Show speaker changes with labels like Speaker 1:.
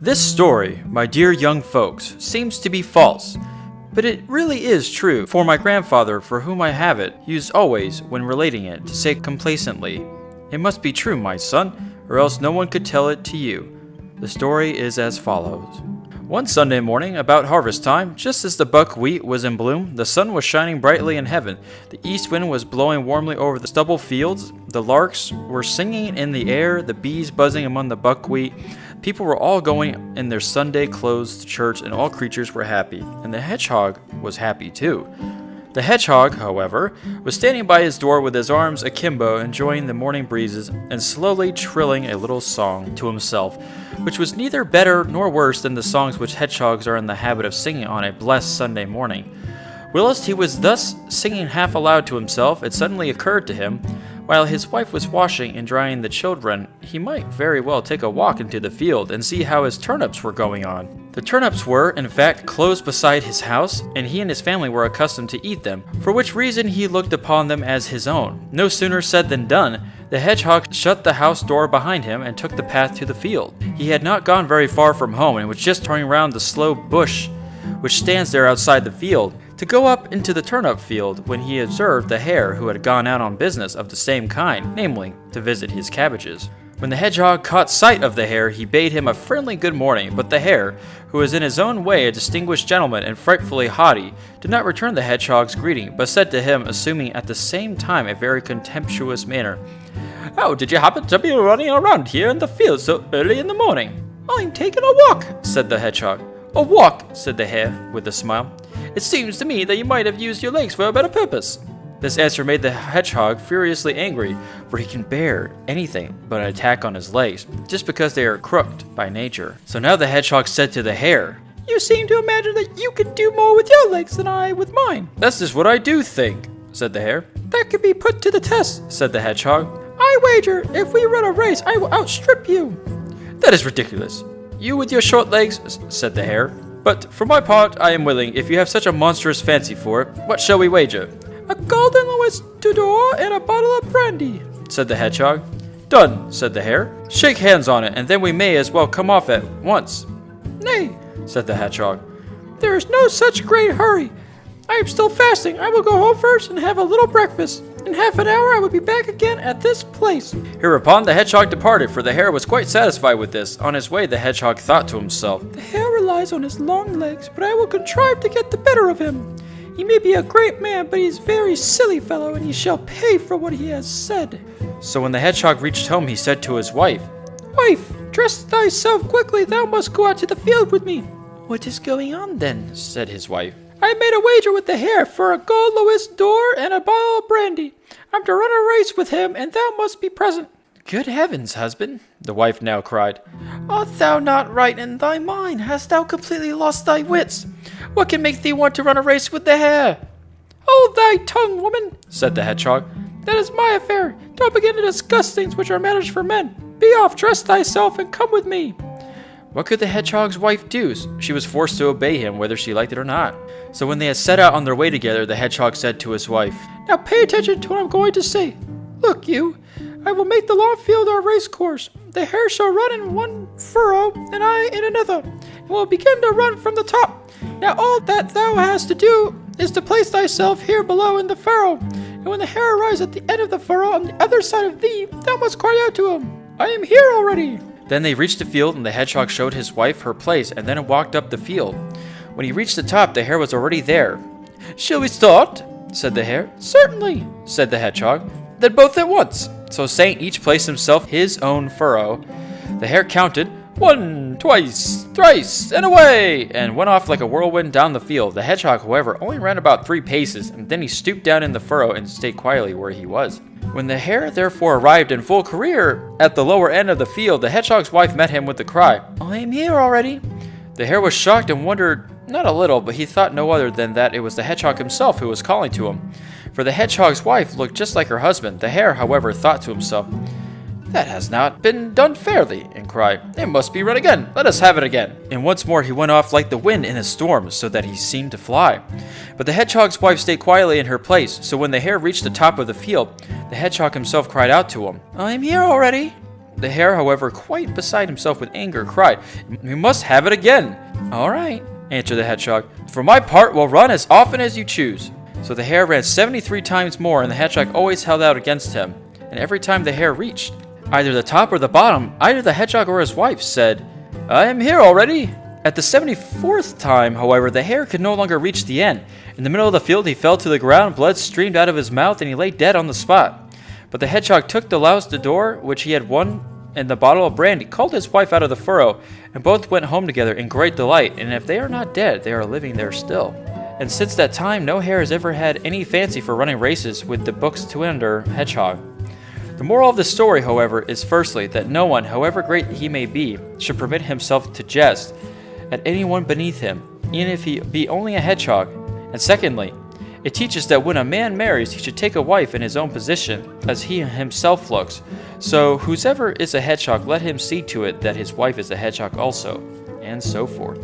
Speaker 1: This story, my dear young folks, seems to be false, but it really is true, for my grandfather, for whom I have it, used always, when relating it, to say complacently, "It must be true, my son, or else no one could tell it to you." The story is as follows. One Sunday morning, about harvest time, just as the buckwheat was in bloom, the sun was shining brightly in heaven, the east wind was blowing warmly over the stubble fields, the larks were singing in the air, the bees buzzing among the buckwheat. People were all going in their Sunday clothes to church, and all creatures were happy, and the hedgehog was happy too. The hedgehog, however, was standing by his door with his arms akimbo, enjoying the morning breezes, and slowly trilling a little song to himself, which was neither better nor worse than the songs which hedgehogs are in the habit of singing on a blessed Sunday morning. Whilst he was thus singing half aloud to himself, it suddenly occurred to him, while his wife was washing and drying the children, he might very well take a walk into the field and see how his turnips were going on. The turnips were, in fact, close beside his house, and he and his family were accustomed to eat them, for which reason he looked upon them as his own. No sooner said than done. The hedgehog shut the house door behind him and took the path to the field. He had not gone very far from home and was just turning round the sloe bush which stands there outside the field, to go up into the turnip field, when he observed the hare, who had gone out on business of the same kind, namely, to visit his cabbages. When the hedgehog caught sight of the hare, he bade him a friendly good morning, but the hare, who was in his own way a distinguished gentleman and frightfully haughty, did not return the hedgehog's greeting, but said to him, assuming at the same time a very contemptuous manner, "How did you happen to be running around here in the field so early in the morning?" "I'm taking a walk," said the hedgehog. "A walk," said the hare, with a smile. "It seems to me that you might have used your legs for a better purpose." This answer made the hedgehog furiously angry, for he can bear anything but an attack on his legs, just because they are crooked by nature. So now the hedgehog said to the hare, "You seem to imagine that you can do more with your legs than I with mine." "That's just what I do think," said the hare. "That can be put to the test," said the hedgehog. "I wager, if we run a race, I will outstrip you." "That is ridiculous. You with your short legs," said the hare. "But for my part, I am willing, if you have such a monstrous fancy for it. What shall we wager?" "A golden Louis d'Or and a bottle of brandy," said the hedgehog. "Done," said the hare. "Shake hands on it, and then we may as well come off at once." "Nay," said the hedgehog. "There is no such great hurry. I am still fasting. I will go home first and have a little breakfast. In half an hour I will be back again at this place." Hereupon the hedgehog departed, for the hare was quite satisfied with this. On his way the hedgehog thought to himself, "The hare relies on his long legs, but I will contrive to get the better of him. He may be a great man, but he is a very silly fellow, and he shall pay for what he has said." So when the hedgehog reached home, he said to his wife, "Wife, dress thyself quickly, thou must go out to the field with me." "What is going on then?" said his wife. "I made a wager with the hare for a gold Louis d'Or and a bottle of brandy. I'm to run a race with him, and thou must be present." "Good heavens, husband," the wife now cried. "Art thou not right in thy mind? Hast thou completely lost thy wits? What can make thee want to run a race with the hare?" "Hold thy tongue, woman," said the hedgehog. "That is my affair. Don't begin to discuss things which are matters for men. Be off, dress thyself, and come with me." What could the hedgehog's wife do? She was forced to obey him, whether she liked it or not. So when they had set out on their way together, the hedgehog said to his wife, "Now pay attention to what I'm going to say. Look you, I will make the long field our race course. The hare shall run in one furrow, and I in another, and will begin to run from the top. Now all that thou hast to do is to place thyself here below in the furrow, and when the hare arrives at the end of the furrow on the other side of thee, thou must cry out to him, 'I am here already.'" Then they reached the field, and the hedgehog showed his wife her place, and then walked up the field. When he reached the top, the hare was already there. "Shall we start?" said the hare. "Certainly," said the hedgehog. "Then both at once." So saying, each placed himself his own furrow. The hare counted, 1, twice, thrice, and away, and went off like a whirlwind down the field. The hedgehog, however, only ran about 3 paces, and then he stooped down in the furrow and stayed quietly where he was. When the hare therefore arrived in full career at the lower end of the field, the hedgehog's wife met him with the cry, "I am here already." The hare was shocked and wondered not a little, but he thought no other than that it was the hedgehog himself who was calling to him, for the hedgehog's wife looked just like her husband. The hare, however, thought to himself, "That has not been done fairly," and cried, "It must be run again. Let us have it again." And once more he went off like the wind in a storm, so that he seemed to fly. But the hedgehog's wife stayed quietly in her place, so when the hare reached the top of the field, the hedgehog himself cried out to him, "I am here already." The hare, however, quite beside himself with anger, cried, "We must have it again." "All right," answered the hedgehog. "For my part, we'll run as often as you choose." So the hare ran 73 times more, and the hedgehog always held out against him. And every time the hare reached either the top or the bottom, either the hedgehog or his wife said, "I am here already." At the 74th time, however, the hare could no longer reach the end. In the middle of the field, he fell to the ground, blood streamed out of his mouth, and he lay dead on the spot. But the hedgehog took the louse d'or, which he had won, and the bottle of brandy, called his wife out of the furrow, and both went home together in great delight. And if they are not dead, they are living there still. And since that time, no hare has ever had any fancy for running races with the book's two-hander hedgehog. The moral of the story, however, is firstly that no one, however great he may be, should permit himself to jest at anyone beneath him, even if he be only a hedgehog. And secondly, it teaches that when a man marries, he should take a wife in his own position, as he himself looks. So whosoever is a hedgehog, let him see to it that his wife is a hedgehog also, and so forth.